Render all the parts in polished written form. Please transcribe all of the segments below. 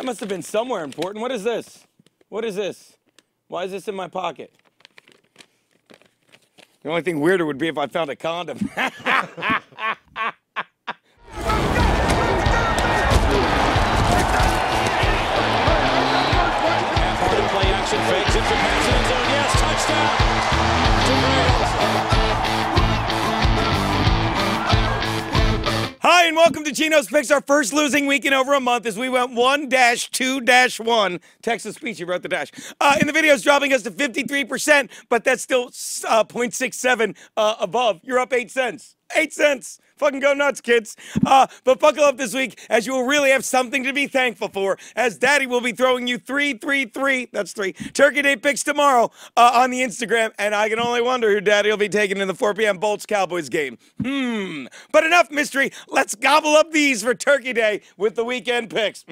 That must have been somewhere important. What is this? What is this? Why is this in my pocket? The only thing weirder would be if I found a condom. Play action fakes it for Texans zone. Yes, touchdown. Hi, and welcome to Geno's Picks, our first losing week in over a month as we went 1-2-1. Texas speech, you wrote the dash. In the video, it's dropping us to 53%, but that's still 0.67 above. You're up 8 cents. 8 cents. Fucking go nuts, kids. But buckle up this week, as you will really have something to be thankful for, as Daddy will be throwing you 3 that's 3 Turkey Day picks tomorrow on the Instagram, and I can only wonder who Daddy will be taking in the 4 p.m. Bolts-Cowboys game. But enough mystery. Let's gobble up these for Turkey Day with the weekend picks.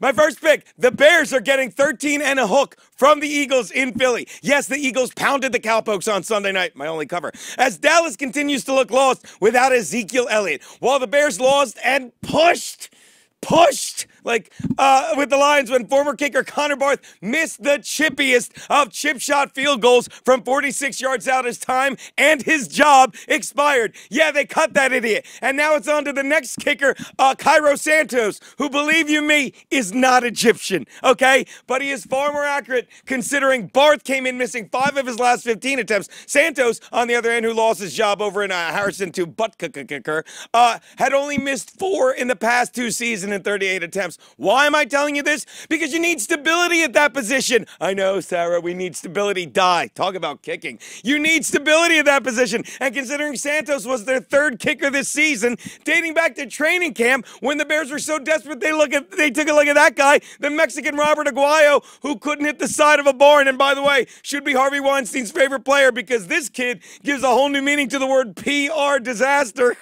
My first pick, the Bears are getting 13 and a hook from the Eagles in Philly. Yes, the Eagles pounded the Cowpokes on Sunday night, my only cover, as Dallas continues to look lost without Ezekiel Elliott, while the Bears lost and pushed with the Lions when former kicker Connor Barth missed the chippiest of chip shot field goals from 46 yards out as time and his job expired. Yeah, they cut that idiot. And now it's on to the next kicker, Cairo Santos, who, believe you me, is not Egyptian, okay? But he is far more accurate considering Barth came in missing 5 of his last 15 attempts. Santos, on the other hand, who lost his job over in Harrison to butt kicker, had only missed 4 in the past 2 seasons in 38 attempts. Why am I telling you this? Because you need stability at that position. I know, Sarah, we need stability. Talk about kicking. You need stability at that position. And considering Santos was their 3rd kicker this season, dating back to training camp when the Bears were so desperate they took a look at that guy, the Mexican Robert Aguayo, who couldn't hit the side of a barn. And by the way, should be Harvey Weinstein's favorite player because this kid gives a whole new meaning to the word PR disaster.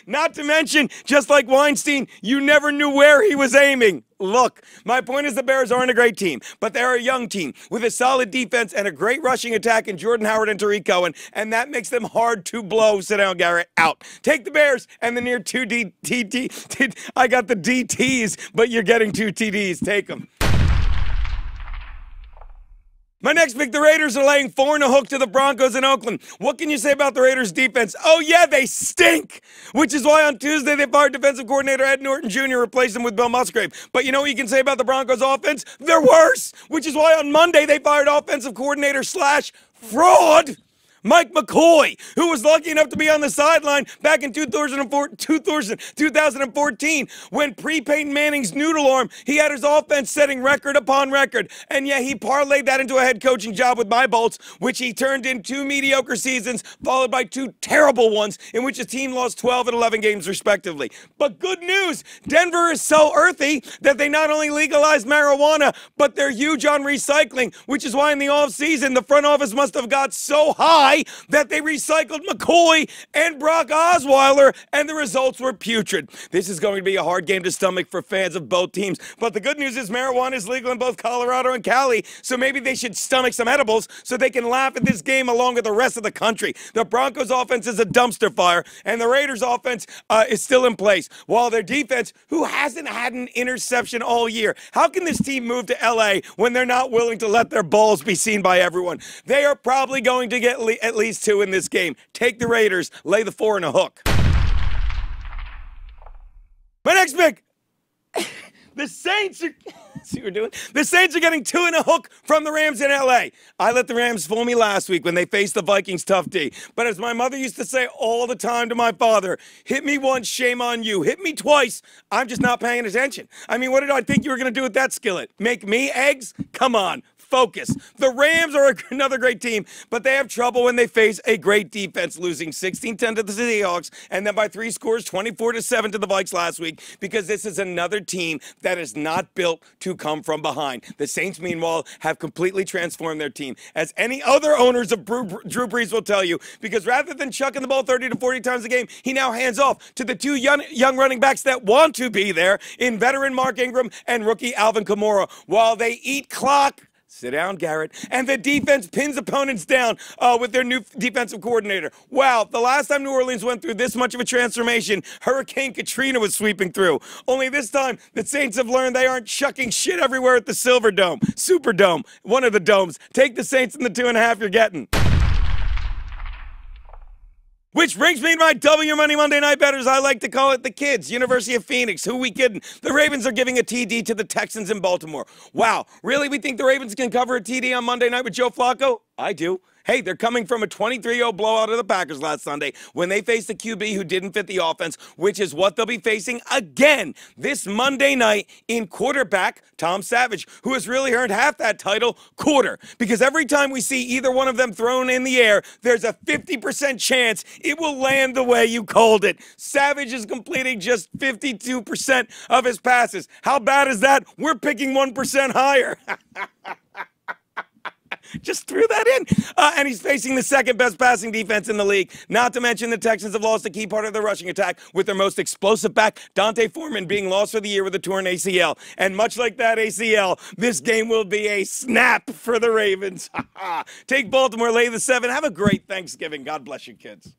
Not to mention, just like Weinstein, you never knew where he was aiming. Look, my point is the Bears aren't a great team, but they're a young team with a solid defense and a great rushing attack in Jordan Howard and Tariq Cohen, and that makes them hard to blow. Sit down, Garrett. Out. Take the Bears and the near 2 DTs. I got the DTs, but you're getting 2 TDs. Take them. My next pick, the Raiders are laying 4 and a hook to the Broncos in Oakland. What can you say about the Raiders' defense? Oh, yeah, they stink, which is why on Tuesday they fired defensive coordinator Ed Norton Jr., replaced him with Bill Musgrave. But you know what you can say about the Broncos' offense? They're worse, which is why on Monday they fired offensive coordinator / fraud Mike McCoy, who was lucky enough to be on the sideline back in 2014 when pre-Peyton Manning's noodle arm, he had his offense setting record upon record. And yeah, he parlayed that into a head coaching job with my Bolts, which he turned in 2 mediocre seasons, followed by 2 terrible ones in which his team lost 12 and 11 games respectively. But good news, Denver is so earthy that they not only legalized marijuana, but they're huge on recycling, which is why in the offseason the front office must have got so high that they recycled McCoy and Brock Osweiler, and the results were putrid. This is going to be a hard game to stomach for fans of both teams, but the good news is marijuana is legal in both Colorado and Cali, so maybe they should stomach some edibles so they can laugh at this game along with the rest of the country. The Broncos' offense is a dumpster fire, and the Raiders' offense is still in place, while their defense, who hasn't had an interception all year, how can this team move to L.A. when they're not willing to let their balls be seen by everyone? They are probably going to get at least 2 in this game. Take the Raiders, lay the 4 and a hook. My next pick, the Saints are, see what we're doing? The Saints are getting 2 and a hook from the Rams in LA. I let the Rams fool me last week when they faced the Vikings tough D. But as my mother used to say all the time to my father, hit me once, shame on you. Hit me twice, I'm just not paying attention. I mean, what did I think you were going to do with that skillet? Make me eggs? Come on. Focus. The Rams are another great team, but they have trouble when they face a great defense, losing 16-10 to the Seahawks and then by 3 scores, 24-7 to the Vikes last week, because this is another team that is not built to come from behind. The Saints, meanwhile, have completely transformed their team, as any other owners of Drew Brees will tell you, because rather than chucking the ball 30 to 40 times a game, he now hands off to the 2 young running backs that want to be there in veteran Mark Ingram and rookie Alvin Kamara, while they eat clock Sit down, Garrett. And the defense pins opponents down with their new defensive coordinator. Wow, the last time New Orleans went through this much of a transformation, Hurricane Katrina was sweeping through. Only this time, the Saints have learned they aren't chucking shit everywhere at the Superdome, one of the domes. Take the Saints in the 2.5 you're getting. Which brings me to my W Money Monday Night Betters. I like to call it the kids. University of Phoenix. Who we kidding? The Ravens are giving a TD to the Texans in Baltimore. Wow. Really? We think the Ravens can cover a TD on Monday night with Joe Flacco? I do. Hey, they're coming from a 23-0 blowout of the Packers last Sunday when they faced a QB who didn't fit the offense, which is what they'll be facing again this Monday night in quarterback Tom Savage, who has really earned half that title, quarter. Because every time we see either one of them thrown in the air, there's a 50% chance it will land the way you called it. Savage is completing just 52% of his passes. How bad is that? We're picking 1% higher. Just threw that in. And he's facing the second best passing defense in the league. Not to mention the Texans have lost a key part of their rushing attack with their most explosive back, Dante Foreman, being lost for the year with a torn ACL. And much like that ACL, this game will be a snap for the Ravens. Take Baltimore, lay the 7. Have a great Thanksgiving. God bless you, kids.